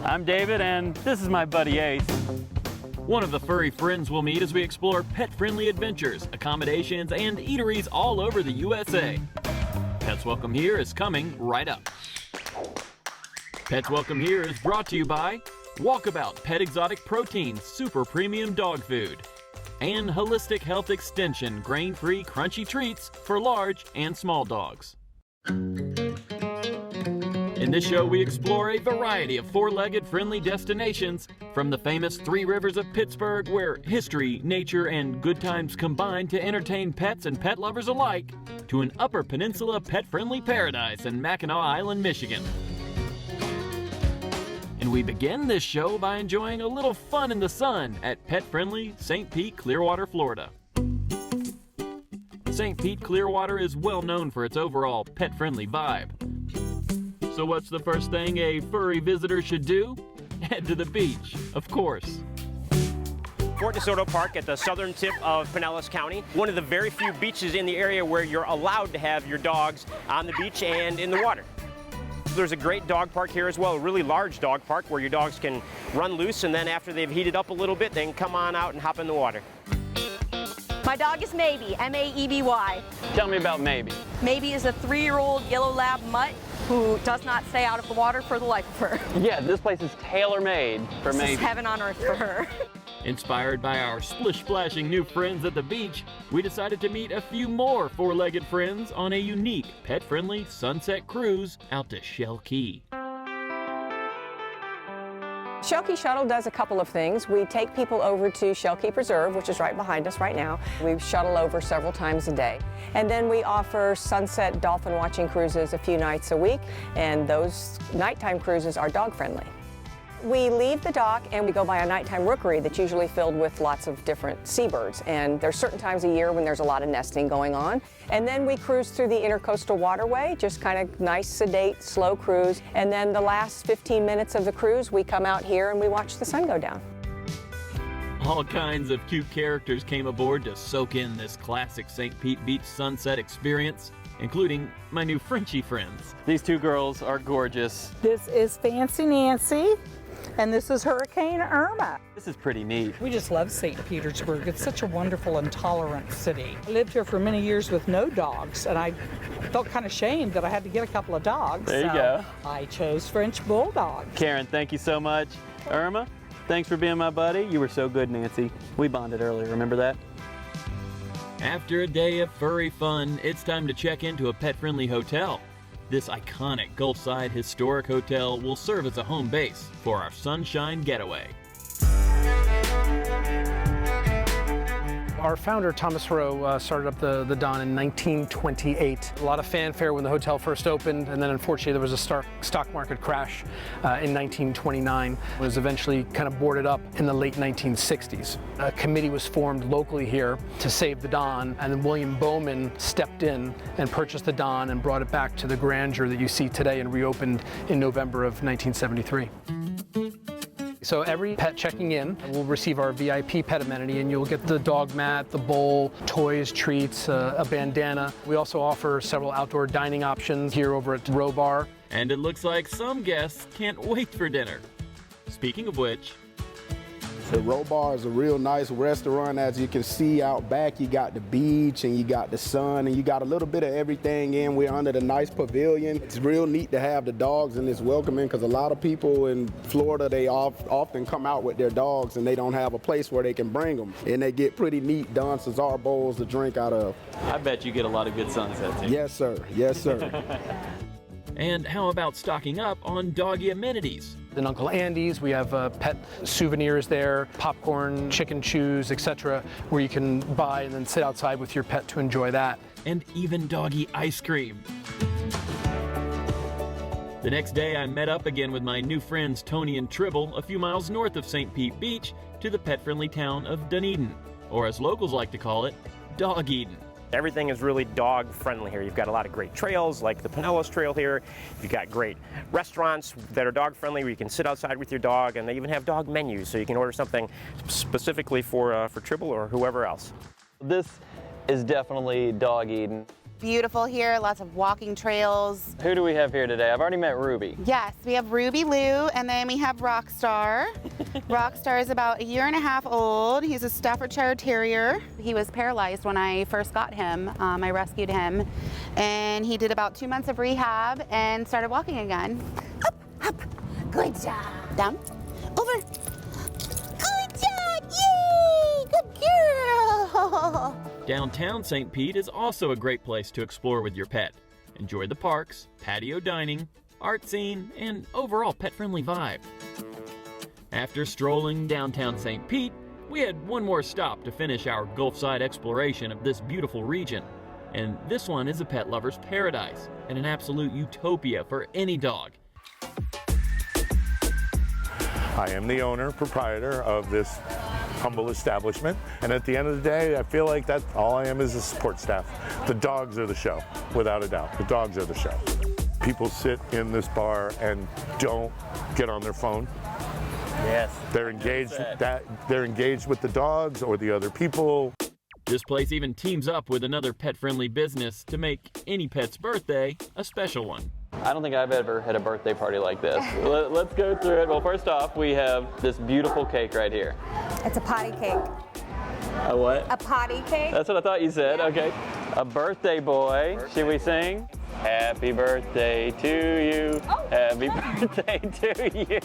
I'm David, and this is my buddy Ace. One of the furry friends we'll meet as we explore pet-friendly adventures, accommodations, and eateries all over the USA. Pets Welcome Here is coming right up. Pets Welcome Here is brought to you by Walkabout Pet Exotic Protein Super Premium Dog Food and Holistic Health Extension grain-free crunchy treats for large and small dogs. In this show, we explore a variety of four-legged friendly destinations, from the famous Three Rivers of Pittsburgh, where history, nature, and good times combine to entertain pets and pet lovers alike, to an Upper Peninsula pet-friendly paradise in Mackinac Island, Michigan. And we begin this show by enjoying a little fun in the sun at pet-friendly St. Pete, Clearwater, Florida. St. Pete, Clearwater is well known for its overall pet-friendly vibe. So what's the first thing a furry visitor should do? Head to the beach, of course. Fort DeSoto Park at the southern tip of Pinellas County. One of the very few beaches in the area where you're allowed to have your dogs on the beach and in the water. There's a great dog park here as well, a really large dog park where your dogs can run loose, and then after they've heated up a little bit, they can come on out and hop in the water. My dog is Maybe, M-A-E-B-Y. Tell me about Maybe. Maybe is a 3-year-old yellow lab mutt who does not stay out of the water for the life of her. Yeah, this place is tailor-made for This Maybe. is heaven on earth for her. Inspired by our splish-splashing new friends at the beach, we decided to meet a few more four-legged friends on a unique, pet-friendly sunset cruise out to Shell Key. Shell Key Shuttle does a couple of things. We take people over to Shell Key Preserve, which is right behind us right now. We shuttle over several times a day. And then we offer sunset dolphin watching cruises a few nights a week, and those nighttime cruises are dog friendly. We leave the dock and we go by a nighttime rookery that's usually filled with lots of different seabirds. And there's certain times a year when there's a lot of nesting going on. And then we cruise through the intercoastal waterway, just kind of nice, sedate, slow cruise. And then the last 15 minutes of the cruise, we come out here and we watch the sun go down. All kinds of cute characters came aboard to soak in this classic St. Pete Beach sunset experience, including my new Frenchie friends. These two girls are gorgeous. This is Fancy Nancy, and this is Hurricane Irma. This is pretty neat. We just love St. Petersburg. It's such a wonderful and tolerant city. I lived here for many years with no dogs, and I felt kind of shamed that I had to get a couple of dogs. There you go. I chose French Bulldogs. Karen, thank you so much. Irma, thanks for being my buddy. You were so good, Nancy. We bonded earlier, remember that? After a day of furry fun, it's time to check into a pet-friendly hotel. This iconic Gulfside historic hotel will serve as a home base for our sunshine getaway. Our founder, Thomas Rowe, started up the Don in 1928. A lot of fanfare when the hotel first opened, and then unfortunately there was a stock market crash in 1929. It was eventually kind of boarded up in the late 1960s. A committee was formed locally here to save the Don, and then William Bowman stepped in and purchased the Don and brought it back to the grandeur that you see today, and reopened in November of 1973. So every pet checking in will receive our VIP pet amenity, and you'll get the dog mat, the bowl, toys, treats, a bandana. We also offer several outdoor dining options here over at Row Bar. And it looks like some guests can't wait for dinner. Speaking of which, The Row Bar is a real nice restaurant. As you can see out back, you got the beach and you got the sun and you got a little bit of everything in. We're under the nice pavilion. It's real neat to have the dogs in this welcoming, because a lot of people in Florida, they often come out with their dogs and they don't have a place where they can bring them. And they get pretty neat Don Cesar bowls to drink out of. I bet you get a lot of good sunsets here. Yes, sir. Yes, sir. and how about stocking up on doggy amenities? In Uncle Andy's, we have pet souvenirs there, popcorn, chicken chews, etc., where you can buy and then sit outside with your pet to enjoy that. And even doggy ice cream. The next day, I met up again with my new friends Tony and Tribble a few miles north of St. Pete Beach to the pet-friendly town of Dunedin, or as locals like to call it, Dog Eden. Everything is really dog friendly here. You've got a lot of great trails like the Pinellas Trail here. You've got great restaurants that are dog friendly where you can sit outside with your dog, and they even have dog menus so you can order something specifically for Tribble or whoever else. This is definitely Dog Eden. beautiful here, lots of walking trails. Who do we have here today? I've already met Ruby. Yes, we have Ruby Lou, and then we have Rockstar. Rockstar is about 1.5 years old. He's a Staffordshire Terrier. He was paralyzed when I first got him. I rescued him, and he did about 2 months of rehab and started walking again. Up, up, good job. Down, over. Good job, yay, good girl. Downtown St. Pete is also a great place to explore with your pet. Enjoy the parks, patio dining, art scene, and overall pet-friendly vibe. After strolling downtown St. Pete, we had one more stop to finish our Gulfside exploration of this beautiful region. And this one is a pet lover's paradise and an absolute utopia for any dog. I am the owner, proprietor of this humble establishment, and at the end of the day, I feel like that's all I am is a support staff. The dogs are the show, without a doubt. The dogs are the show. People sit in this bar and don't get on their phone. Yes. They're engaged. They're engaged with the dogs or the other people. This place even teams up with another pet-friendly business to make any pet's birthday a special one. I don't think I've ever had a birthday party like this. Let's go through it. Well, first off, we have this beautiful cake right here. It's a potty cake. A what? A potty cake. That's what I thought you said. Okay. A birthday boy. Should we sing? Happy birthday to you. Oh, happy birthday to you.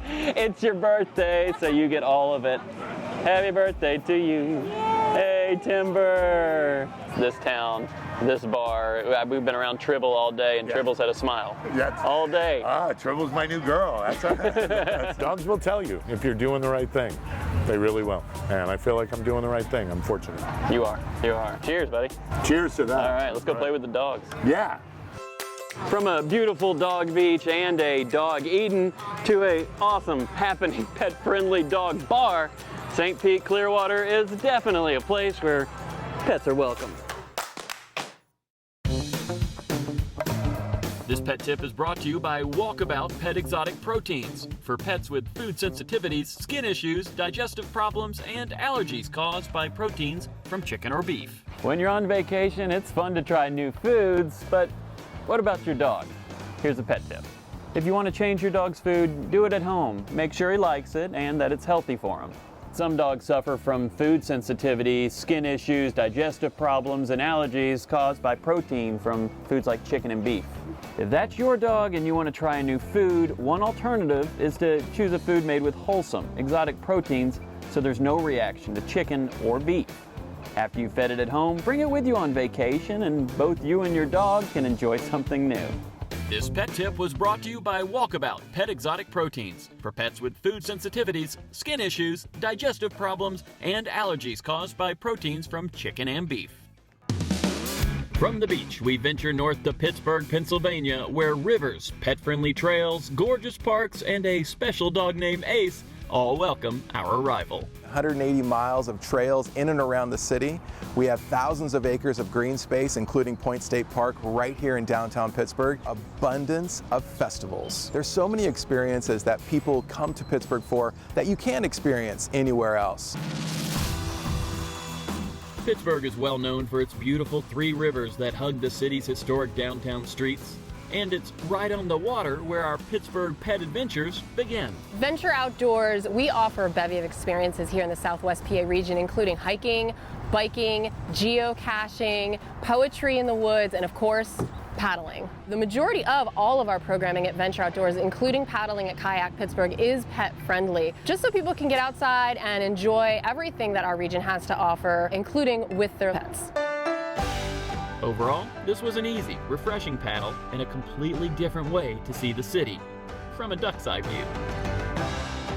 It's your birthday, so you get all of it. Happy birthday to you. Hey, Timber. This town, this bar, we've been around Tribble all day, and Tribble's had a smile. All day. Tribble's my new girl. That's dogs will tell you if you're doing the right thing. They really will. And I feel like I'm doing the right thing. I'm fortunate. You are. You are. Cheers, buddy. Cheers to that. All right, let's go play with the dogs. Yeah. From a beautiful dog beach and a dog Eden to a awesome, happening, pet-friendly dog bar, St. Pete Clearwater is definitely a place where pets are welcome. This pet tip is brought to you by Walkabout Pet Exotic Proteins for pets with food sensitivities, skin issues, digestive problems, and allergies caused by proteins from chicken or beef. When you're on vacation, it's fun to try new foods, but what about your dog? Here's a pet tip. If you want to change your dog's food, do it at home. Make sure he likes it and that it's healthy for him. Some dogs suffer from food sensitivity, skin issues, digestive problems, and allergies caused by protein from foods like chicken and beef. If that's your dog and you want to try a new food, one alternative is to choose a food made with wholesome, exotic proteins so there's no reaction to chicken or beef. After you've fed it at home, bring it with you on vacation and both you and your dog can enjoy something new. This pet tip was brought to you by Walkabout Pet Exotic Proteins for pets with food sensitivities, skin issues, digestive problems, and allergies caused by proteins from chicken and beef. From the beach, we venture north to Pittsburgh, Pennsylvania, where rivers, pet-friendly trails, gorgeous parks, and a special dog named Ace all welcome our arrival. 180 miles of trails in and around the city. We have thousands of acres of green space, including Point State Park right here in downtown Pittsburgh. Abundance of festivals. There's so many experiences that people come to Pittsburgh for that you can't experience anywhere else. Pittsburgh is well known for its beautiful three rivers that hug the city's historic downtown streets. And it's right on the water where our Pittsburgh pet adventures begin. Venture Outdoors, we offer a bevy of experiences here in the Southwest PA region, including hiking, biking, geocaching, poetry in the woods, and of course, paddling. The majority of all of our programming at Venture Outdoors, including paddling at Kayak Pittsburgh, is pet friendly, just so people can get outside and enjoy everything that our region has to offer, including with their pets. Overall, this was an easy, refreshing paddle and a completely different way to see the city from a duck's eye view.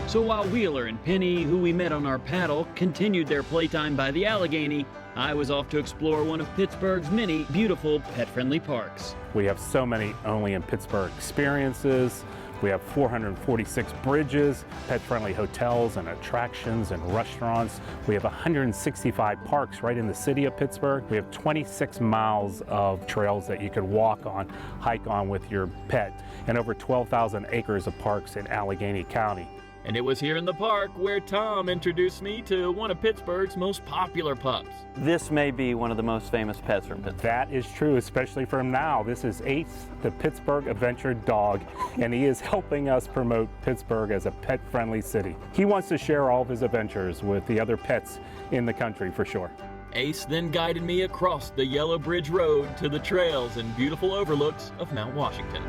So while Wheeler and Penny, who we met on our paddle, continued their playtime by the Allegheny, I was off to explore one of Pittsburgh's many beautiful pet-friendly parks. We have so many only in Pittsburgh experiences. We have 446 bridges, pet-friendly hotels and attractions and restaurants. We have 165 parks right in the city of Pittsburgh. We have 26 miles of trails that you could walk on, hike on with your pet, and over 12,000 acres of parks in Allegheny County. And it was here in the park where Tom introduced me to one of Pittsburgh's most popular pups. This may be one of the most famous pets from Pittsburgh. That is true, especially from now. This is Ace, the Pittsburgh Adventure Dog, and he is helping us promote Pittsburgh as a pet-friendly city. He wants to share all of his adventures with the other pets in the country for sure. Ace then guided me across the Yellow Bridge Road to the trails and beautiful overlooks of Mount Washington.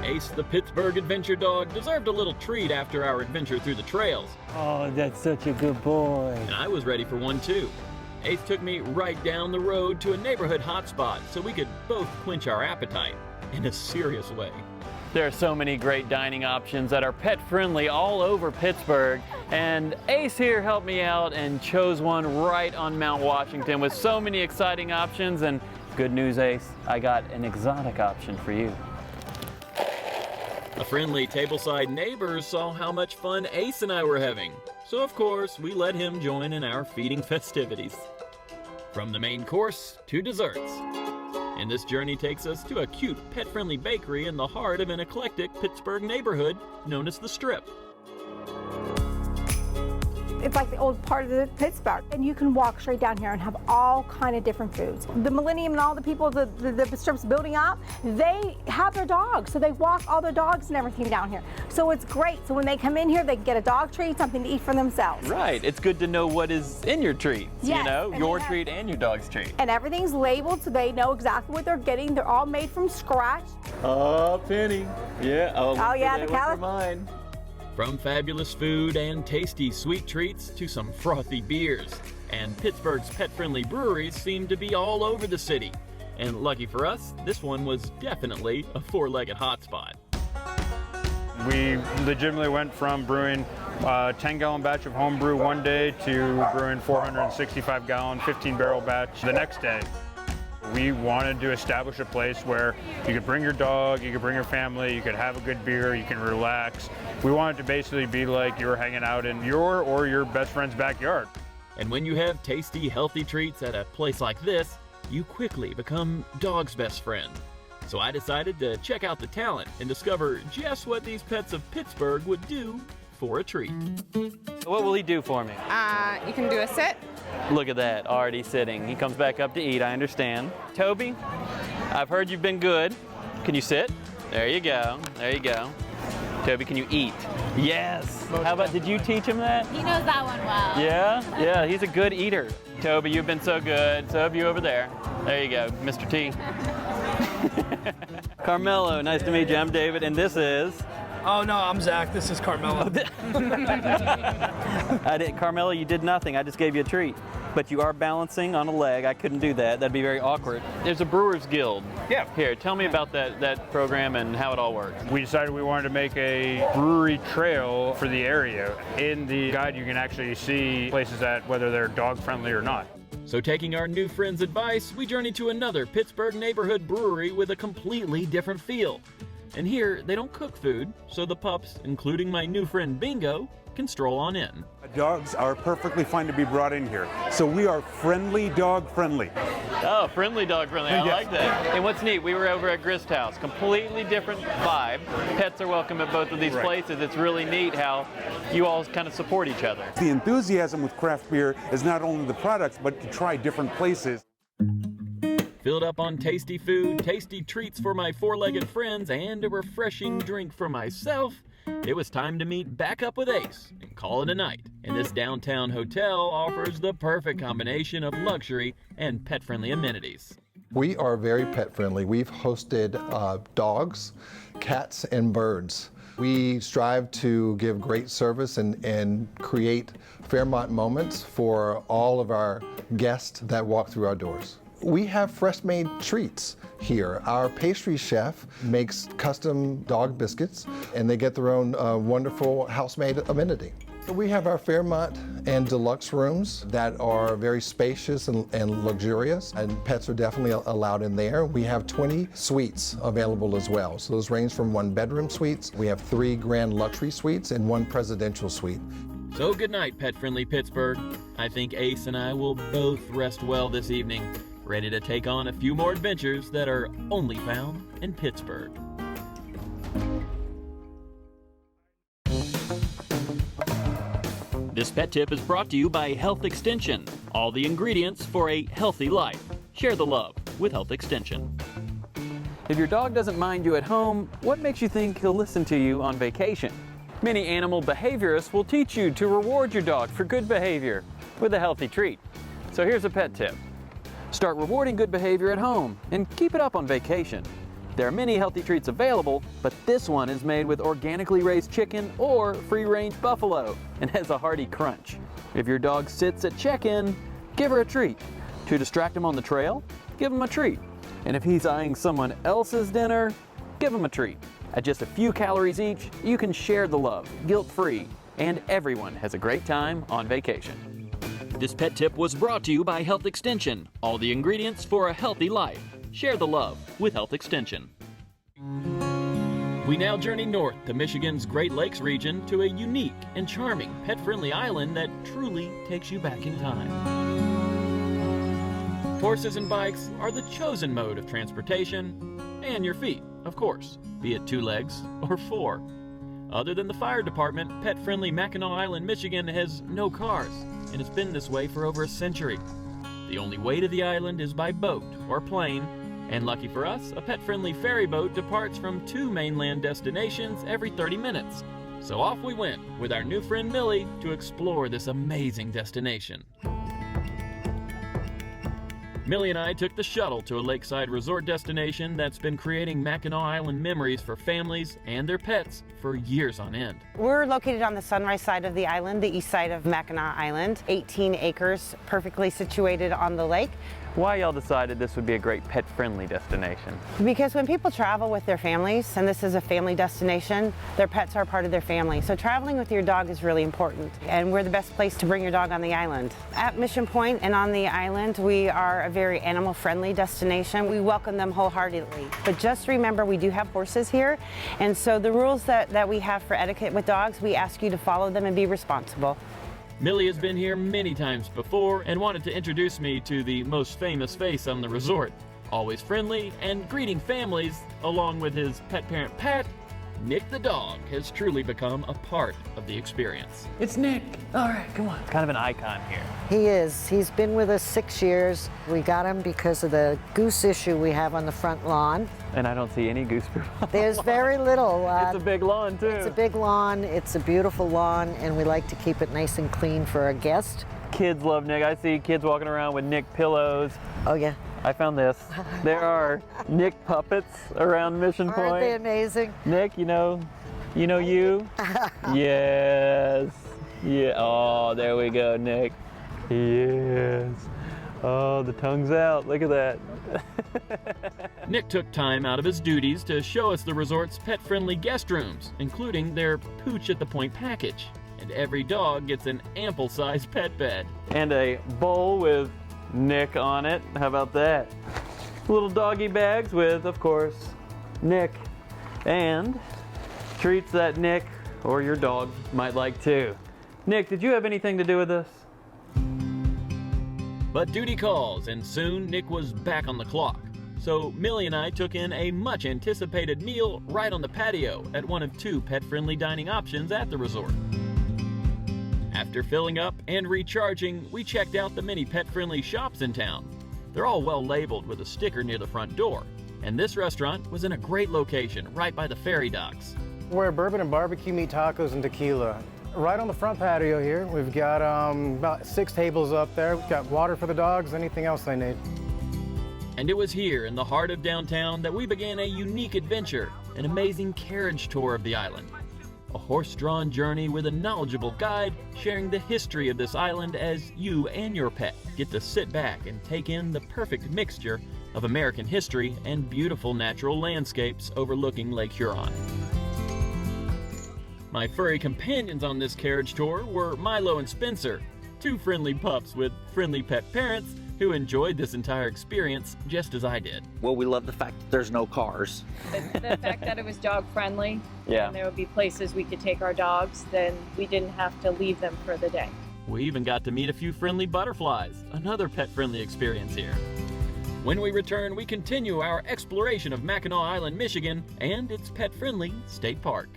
Ace, the Pittsburgh Adventure Dog, deserved a little treat after our adventure through the trails. Oh, that's such a good boy. And I was ready for one too. Ace took me right down the road to a neighborhood hotspot so we could both quench our appetite in a serious way. There are so many great dining options that are pet-friendly all over Pittsburgh, and Ace here helped me out and chose one right on Mount Washington with so many exciting options. And good news, Ace, I got an exotic option for you. A friendly tableside neighbor saw how much fun Ace and I were having, so of course we let him join in our feeding festivities. From the main course to desserts. And this journey takes us to a cute pet-friendly bakery in the heart of an eclectic Pittsburgh neighborhood known as the Strip. It's like the old part of the Pittsburgh. And you can walk straight down here and have all kind of different foods. The Millennium and all the people, the Strip's building up, they have their dogs. So they walk all their dogs and everything down here. So it's great. So when they come in here, they can get a dog treat, something to eat for themselves. Right, it's good to know what is in your treats, Yes, you know, and your treat and your dog's treat. And everything's labeled so they know exactly what they're getting. They're all made from scratch. Oh, Penny. Yeah, Oh, yeah, the Cali- mine. From fabulous food and tasty sweet treats to some frothy beers. And Pittsburgh's pet-friendly breweries seem to be all over the city. And lucky for us, this one was definitely a four-legged hotspot. We legitimately went from brewing a 10-gallon batch of home brew one day to brewing 465-gallon, 15-barrel batch the next day. We wanted to establish a place where you could bring your dog, you could bring your family, you could have a good beer, you can relax. We wanted to basically be like you were hanging out in your or your best friend's backyard. And when you have tasty, healthy treats at a place like this, you quickly become dog's best friend. So I decided to check out the talent and discover just what these pets of Pittsburgh would do for a treat. What will he do for me? You can do a sit. Look at that, already sitting. He comes back up to eat, I understand. Toby, I've heard you've been good. Can you sit? There you go, there you go. Toby, can you eat? Yes. How about, did you teach him that? He knows that one well. Yeah? Yeah, he's a good eater. Toby, you've been so good. So have you over there. There you go, Mr. T. Carmelo, nice to meet you. I'm David, and this is... Oh no, I'm Zach. This is Carmelo. Carmelo, you did nothing. I just gave you a treat. But you are balancing on a leg. I couldn't do that. That'd be very awkward. There's a Brewers Guild. Yeah. Here, tell me about that program and how it all works. We decided we wanted to make a brewery trail for the area. In the guide, you can actually see places that whether they're dog friendly or not. So taking our new friend's advice, we journeyed to another Pittsburgh neighborhood brewery with a completely different feel. And here, they don't cook food, so the pups, including my new friend Bingo, can stroll on in. Dogs are perfectly fine to be brought in here. So we are friendly dog friendly. Oh, friendly dog friendly. I like that. And what's neat, we were over at Grist House. Completely different vibe. Pets are welcome at both of these places. It's really neat how you all kind of support each other. The enthusiasm with craft beer is not only the products, but to try different places. Filled up on tasty food, tasty treats for my four-legged friends, and a refreshing drink for myself, it was time to meet back up with Ace and call it a night. And this downtown hotel offers the perfect combination of luxury and pet-friendly amenities. We are very pet-friendly. We've hosted dogs, cats, and birds. We strive to give great service and create Fairmont moments for all of our guests that walk through our doors. We have fresh-made treats here. Our pastry chef makes custom dog biscuits, and they get their own wonderful house-made amenity. We have our Fairmont and deluxe rooms that are very spacious and luxurious, and pets are definitely allowed in there. We have 20 suites available as well. So those range from 1-bedroom suites. We have 3 grand luxury suites and 1 presidential suite. So good night, pet-friendly Pittsburgh. I think Ace and I will both rest well this evening, ready to take on a few more adventures that are only found in Pittsburgh. This pet tip is brought to you by Health Extension. All the ingredients for a healthy life. Share the love with Health Extension. If your dog doesn't mind you at home, what makes you think he'll listen to you on vacation? Many animal behaviorists will teach you to reward your dog for good behavior with a healthy treat. So here's a pet tip. Start rewarding good behavior at home and keep it up on vacation. There are many healthy treats available, but this one is made with organically raised chicken or free-range buffalo and has a hearty crunch. If your dog sits at check-in, give her a treat. To distract him on the trail, give him a treat. And if he's eyeing someone else's dinner, give him a treat. At just a few calories each, you can share the love, guilt-free, and everyone has a great time on vacation. This pet tip was brought to you by Health Extension. All the ingredients for a healthy life. Share the love with Health Extension. We now journey north to Michigan's Great Lakes region to a unique and charming pet-friendly island that truly takes you back in time. Horses and bikes are the chosen mode of transportation, and your feet, of course, be it 2 legs or 4. Other than the fire department, pet-friendly Mackinac Island, Michigan has no cars, and it's been this way for over a century. The only way to the island is by boat or plane, and lucky for us, a pet-friendly ferry boat departs from 2 mainland destinations every 30 minutes. So off we went with our new friend Millie to explore this amazing destination. Millie and I took the shuttle to a lakeside resort destination that's been creating Mackinac Island memories for families and their pets for years on end. We're located on the sunrise side of the island, the east side of Mackinac Island, 18 acres perfectly situated on the lake. Why y'all decided this would be a great pet-friendly destination? Because when people travel with their families, and this is a family destination, their pets are part of their family. So traveling with your dog is really important, and we're the best place to bring your dog on the island. At Mission Point and on the island, we are a very animal-friendly destination. We welcome them wholeheartedly. But just remember, we do have horses here, and so the rules that we have for etiquette with dogs, we ask you to follow them and be responsible. Millie has been here many times before and wanted to introduce me to the most famous face on the resort. Always friendly and greeting families, along with his pet parent Pat, Nick the dog has truly become a part of the experience. It's Nick. All right, come on. Kind of an icon here. He is. He's been with us 6 years. We got him because of the goose issue we have on the front lawn. And I don't see any goose poop. There's very little. It's a big lawn, too. It's a big lawn. It's a beautiful lawn, and we like to keep it nice and clean for our guests. Kids love Nick. I see kids walking around with Nick pillows. Oh, yeah. I found this. There are Nick puppets around Mission Point. Aren't they amazing? Nick, you know you? Yes. Yeah. Oh, there we go, Nick. Yes. Oh, the tongue's out. Look at that. Nick took time out of his duties to show us the resort's pet-friendly guest rooms, including their Pooch at the Point package. And every dog gets an ample-sized pet bed. And a bowl with Nick on it. How about that? Little doggy bags with, of course, Nick. And treats that Nick or your dog might like too. Nick, did you have anything to do with this? But duty calls, and soon Nick was back on the clock. So Millie and I took in a much anticipated meal right on the patio at one of 2 pet-friendly dining options at the resort. After filling up and recharging, we checked out the many pet-friendly shops in town. They're all well labeled with a sticker near the front door. And this restaurant was in a great location right by the ferry docks. We're bourbon and barbecue meat tacos and tequila. Right on the front patio here, we've got about 6 tables up there. We've got water for the dogs, anything else they need. And it was here in the heart of downtown that we began a unique adventure, an amazing carriage tour of the island. A horse-drawn journey with a knowledgeable guide sharing the history of this island as you and your pet get to sit back and take in the perfect mixture of American history and beautiful natural landscapes overlooking Lake Huron. My furry companions on this carriage tour were Milo and Spencer, 2 friendly pups with friendly pet parents who enjoyed this entire experience just as I did. Well, we love the fact that there's no cars. The fact that it was dog friendly, yeah. And there would be places we could take our dogs, then we didn't have to leave them for the day. We even got to meet a few friendly butterflies, another pet-friendly experience here. When we return, we continue our exploration of Mackinac Island, Michigan, and its pet-friendly state park.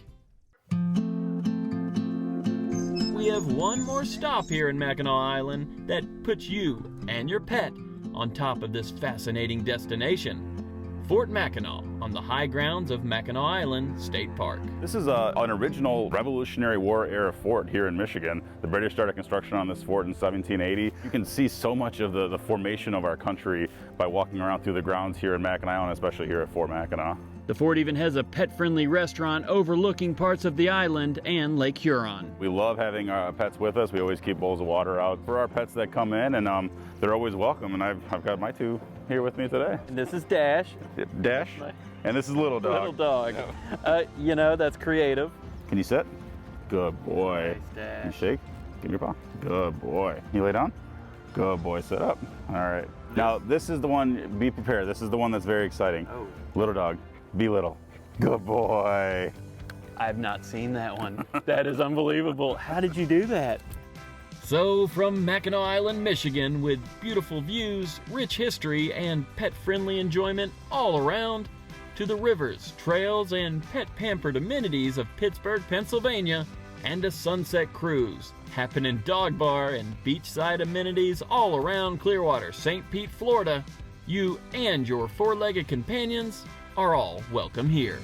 we have one more stop here in Mackinac Island that puts you and your pet on top of this fascinating destination. Fort Mackinac on the high grounds of Mackinac Island State Park. This is an original Revolutionary War era fort here in Michigan. The British started construction on this fort in 1780. You can see so much of the formation of our country by walking around through the grounds here in Mackinac Island, especially here at Fort Mackinac. The fort even has a pet-friendly restaurant overlooking parts of the island and Lake Huron. We love having our pets with us. We always keep bowls of water out for our pets that come in, and they're always welcome. And I've got my two here with me today. And this is Dash. Dash. And this is Little Dog. Little Dog. You know, that's creative. Can you sit? Good boy. Nice, Dash. Can you shake? Give me your paw. Good boy. Can you lay down? Good boy. Sit up. All right. Now, this is the one, be prepared. This is the one that's very exciting. Oh. Little Dog. Be little. Good boy. I have not seen that one. That is unbelievable. How did you do that? So from Mackinac Island, Michigan, with beautiful views, rich history, and pet-friendly enjoyment all around, to the rivers, trails, and pet-pampered amenities of Pittsburgh, Pennsylvania, and a sunset cruise, happening dog bar and beachside amenities all around Clearwater, St. Pete, Florida, you and your four-legged companions are all welcome here.